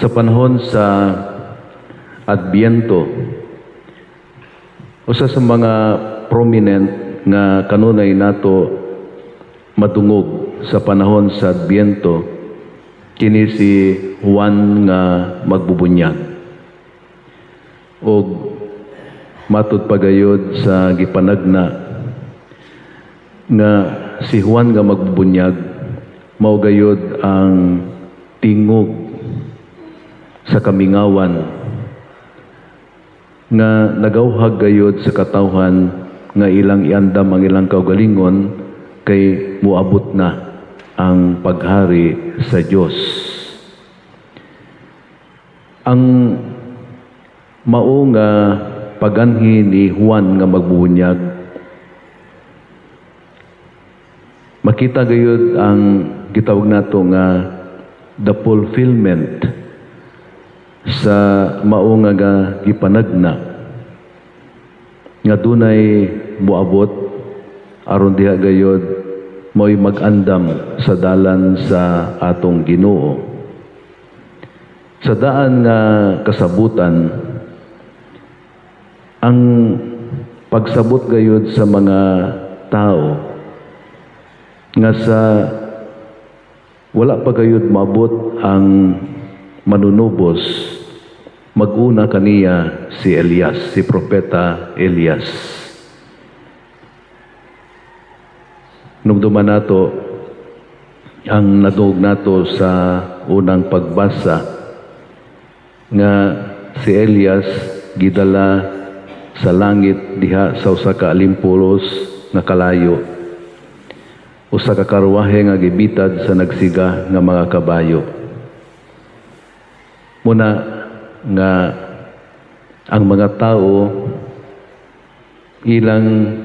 sa panahon sa Adbyento, usa sa mga prominent nga kanunay nato madungog sa panahon sa Adbyento kini si Juan nga magbubunyag. Og matud pagayod sa gipanagna nga si Juan nga magbubunyag mao gayod ang tingog sa kamingawan nga nagawhag gayod sa katawhan nga ilang iandam ang ilang kaugalingon kay muabot na ang paghari sa Dios. Ang mao nga paganhi ni Juan nga magbubunyag, makita gayud ang gitawag nato nga the fulfillment sa mao nga gipanagna nga dunay moabot aron diha gayud mo'y mag-andam sa dalan sa atong Ginoo. Sa daan nga kasabutan, ang pagsabot gayud sa mga tao nga sa wala pa gayud mabot ang manunubos, maguna kaniya si Elias, si Propeta Elias. Nung duman nato, ang nadungog nato sa unang pagbasa nga si Elias gidala sa langit diha sa usa ka alimpulos nga kalayo, usa ka karwahe nga gibitad sa nagsiga nga mga kabayo. Muna nga ang mga tao ilang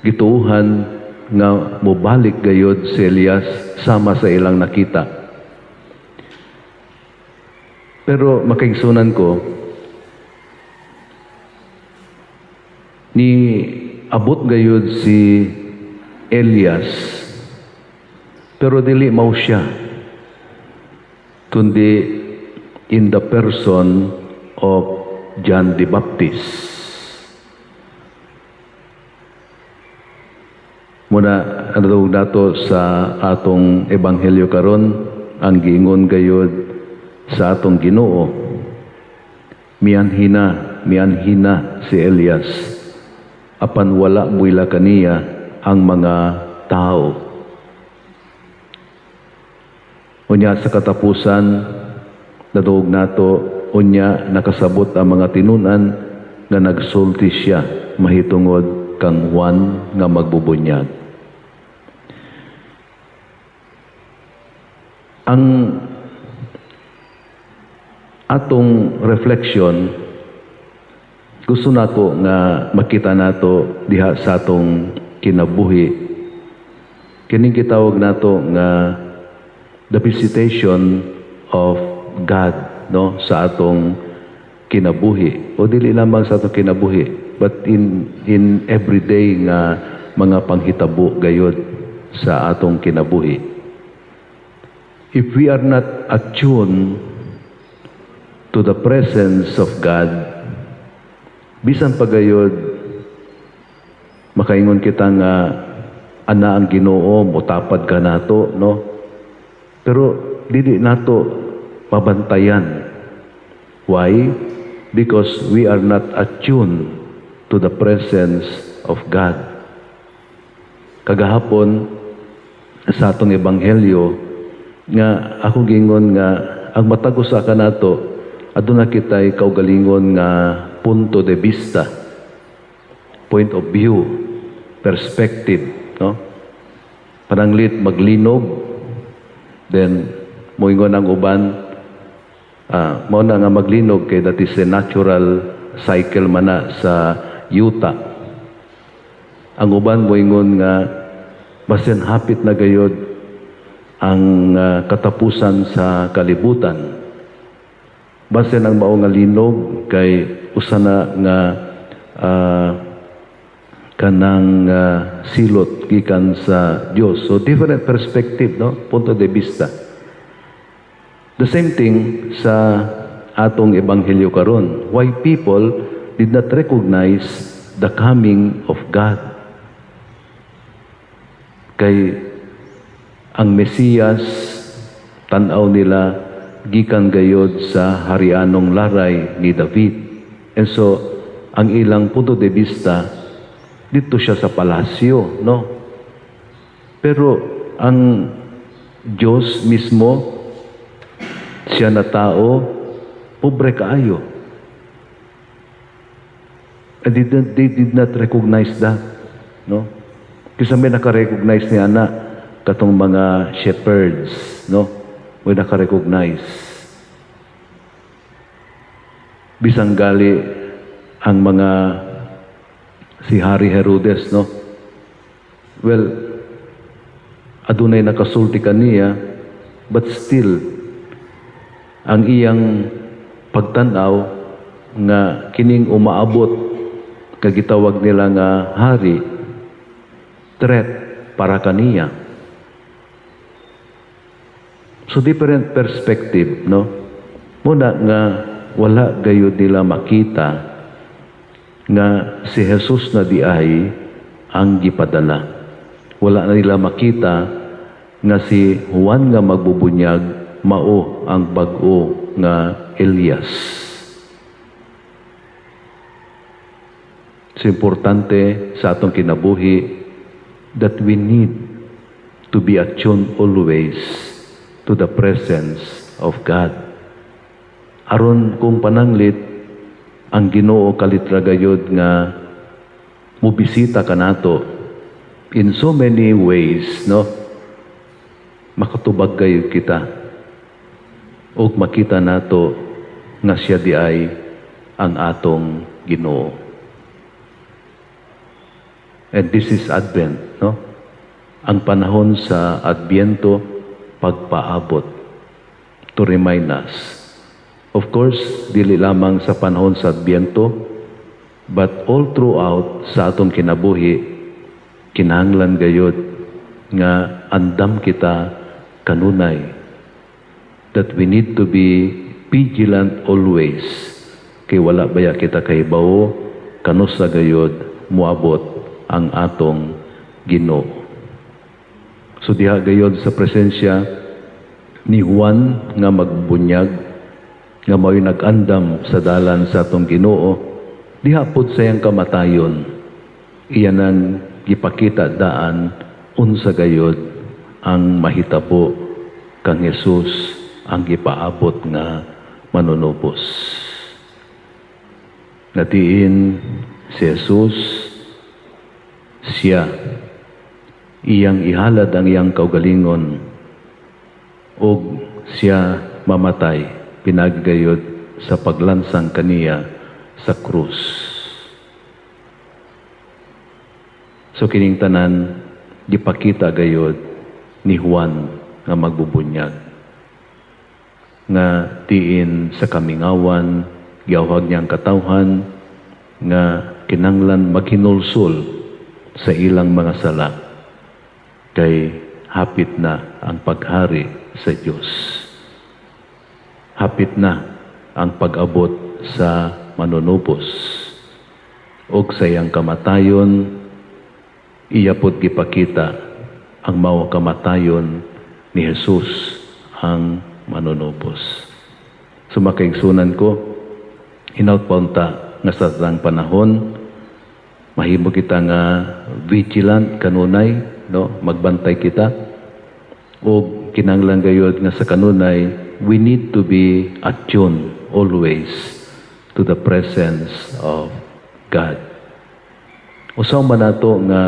gituuhan nga mobalik gayod si Elias sama sa ilang nakita. Pero makaigsunan ko, ni abot gayod si Elias, pero dili mao siya, kundi in the person of John the Baptist. Muna ang dato sa atong ebanghelyo karon, ang giingon gayod sa atong Ginoo, mianhina si Elias, apan wala buila kaniya ang mga tao. Unya sa katapusan, nadungog nato, unya nakasabot ang mga tinunan nga nagsulti siya mahitungod kang Juan nga magbubunyag. Ang atong reflection, gusto nako nga makita nato diha sa atong kinabuhi. Kining gitawag nato nga the visitation of God, no, sa atong kinabuhi. O dili lamang sa atong kinabuhi, but in everyday nga mga panghitabo gayod sa atong kinabuhi. If we are not attuned to the presence of God, bisan pagayod makaingon kita nga ana ang Ginoo, mutapad ka nato, no? Pero dili nato mabantayan. Why? Because we are not attuned to the presence of God. Kagahapon sa atong ebanghelyo nga ako gingon nga ang matagos sa kanato aduna kitay kaugalingon nga punto de vista, point of view, perspective, no? Pananglit maglinog, then moingon ang uban, mao na nga maglinog kay that is a natural cycle mana sa yuta. Ang uban moingon nga basin hapit na gayod ang katapusan sa kalibutan. Basin ang mao nga linog kay usa na nga kanang silot gikan sa Dios. So different perspective, no, punto de vista. The same thing sa atong ebanghelyo karon. Why people did not recognize the coming of God. Kay ang Mesiyas, tanaw nila, gikan gayod sa harianong laray ni David. And so, ang ilang punto de vista, dito siya sa palasyo, no? Pero ang Diyos mismo, siya na tao, pobre kaayo. And they did not recognize that, no? Kasi may nakarecognize niya na katong mga shepherds, no? May nakarecognize. Bisang gali ang mga si Hari Herodes, no? Well, adunay nakasulti kaniya, but still, ang iyang pagtanaw nga kining umaabot kagitawag nila nga hari, threat para kaniya. So different perspective, no? Muna nga wala gayud nila makita nga si Jesus na di ay ang gipadala. Wala na nila makita nga si Juan nga magbubunyag mao ang bag-o nga Elias. So importante sa atong kinabuhi that we need to be attuned always to the presence of God. Aron kung pananglit ang Ginoo kalitra gayod nga mubisita kanato in so many ways, no? Makatubag gayud kita o makita nato nga siya di ay ang atong Ginoo. And this is Advent, no? Ang panahon sa Adbyento, pagpaabot to remind us. Of course, dili lamang sa panahon sa Adbyento, but all throughout sa atong kinabuhi, kinahanglan gayud nga andam kita kanunay. That we need to be vigilant always. Kay wala baya kita kahibaw, kanusa gayud muabot ang atong Ginoo. So diha gayod sa presensya ni Juan nga magbunyag, nga mao'y nag-andam sa dalan sa atong Ginoo, diha pod sayang kamatayon. Iyan ang gipakita daan unsa gayod ang mahitabo kang Jesus ang gipaabot nga manunubos. Natiin si Jesus, siya iyang ihalad ang iyang kaugalingon o siya mamatay pinaggayod sa paglansang kaniya sa krus. So kining tanan gipakita gayod ni Juan nga magbubunyag nga tiin sa kamingawan giawhag niyang katawhan nga kinanglan maghinulsol sa ilang mga sala kay hapit na ang paghari sa Diyos. Hapit na ang pag-abot sa manunubos. Og sa iyang kamatayon, iya pod gipakita ang mao kamatayon ni Jesus ang manunubos. So makaigsunan ko, hinaut-paunta nga sa tang panahon, mahimo kita nga vigilant kanunay, no? Magbantay kita. O kinanglan gayod nga sa kanunay, we need to be attuned always to the presence of God. Usaw man nato nga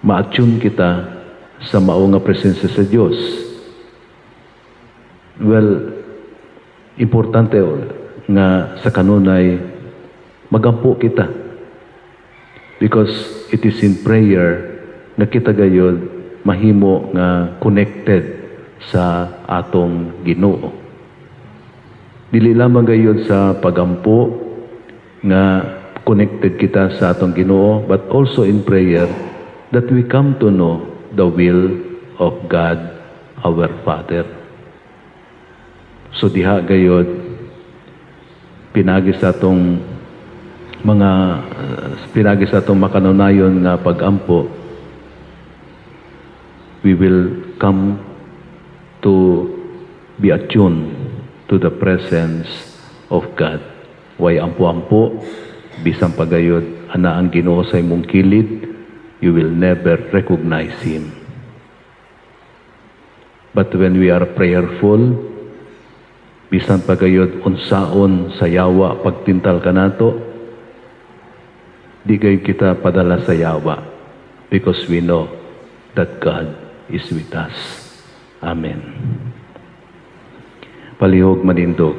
ma-attune kita sa mao nga presensya sa Dios. Well, importante nga sa kanunay magampo kita. Because it is in prayer na kita gayod mahimo nga connected sa atong Ginoo. Dili lamang gayod sa pagampo nga connected kita sa atong Ginoo, but also in prayer that we come to know the will of God our Father. So diha gayod, pinagi sa atong makanunayon nga pagampo, we will come to be attuned to the presence of God. Way ampo-ampo, bisan pagayod, ana ang Ginoo sa imong kilid, you will never recognize Him. But when we are prayerful, bisan pagayod unsaon sa yawa pagtintal kanato, di gay kita padala sa yawa because we know that God is with us. Amen. Palihog manindog.